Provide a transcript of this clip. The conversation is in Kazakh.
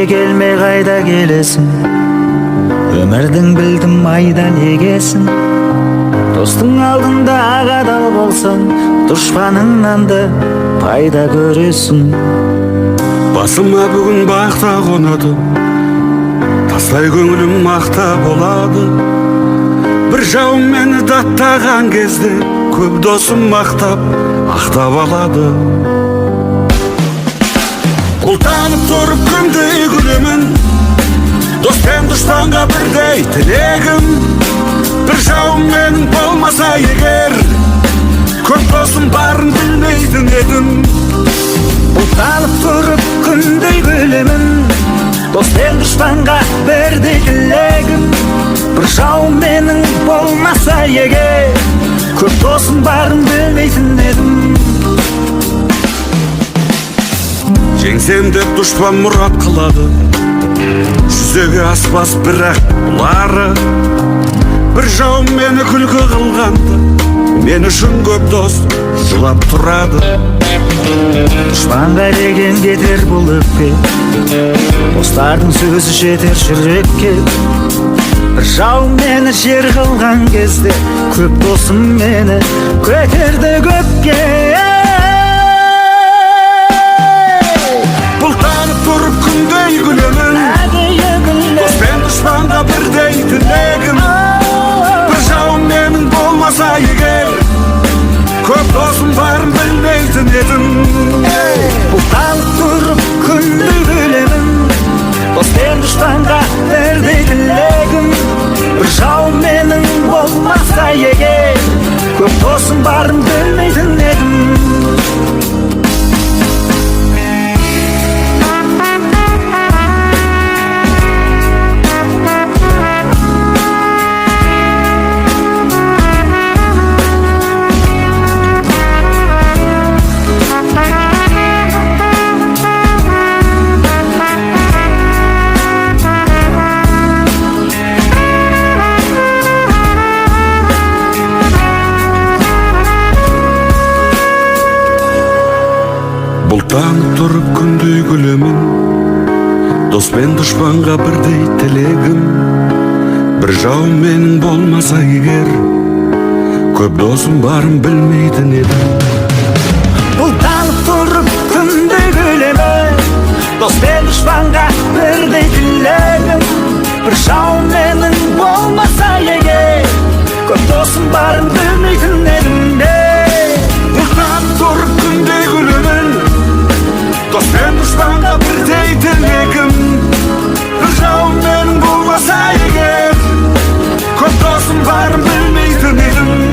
келмей қайда келесің? Өмірдің білдім майдан егесің. Достың алдында адал болсаң, дұшпаныңнан да пайда көресің. Басыма бүгін бақта қонады, тастай көңілім мақта болады. Бір жауым мені даттаған кезде, көп досым мақтап, ақтап алады. Ұлтанып тұрып күндей күлемін, дос пен дұшпанға бірдей тілегім. Бір жауым менің болмаса егер, көп досым барын білмейтін едім. Ұлтанып тұрып күндей күлемін, дос пен дұшпанға бірдей тілегім. Бір жауым менің болмаса егер, көп досым барын білмейтін едім. Жеңсем деп дұшпан мұрат қылады, жүзеге аспас бірақ бұлары. Бір жауым мені күлкі қылғанды, мен үшін көп дос жылап тұрады. Дұшпанға деген кетер бұл өкпе, достардың сөзі жетер жүрекке. Бір жауым мені жер қылған кезде, көп досым мені көтерді көкке. Бұлтанып тұрып күндей күлемін, дос пен дұшпанға бірдей тілегім. Бір жауым менің болмаса егер, көп досым барын білмейтін едім. Бұлтанып тұрып күндей күлемін, дос пен дұшпанға бірдей тілегім. Бір жауым менің болмаса егер, көп досым барын білмейтін едім. Бұлтанып тұрып күндей күлемін, дос пен дұшпанға бірдей тілегім. Бір жауым менің болмаса егер, көп досым барын білмейтін едім. Бұлтанып тұрып күндей күлемін, дос пен дұшпанға бірдей тілегім. Бір жауым менің болмаса егер, көп досым барын білмейтін едім. Бұлтанып тұрып күндей күлемін, дос пен дұшпанға бірдей тілегім. Бір жауым менің болмаса егер, көп досым барын білмейтін едім.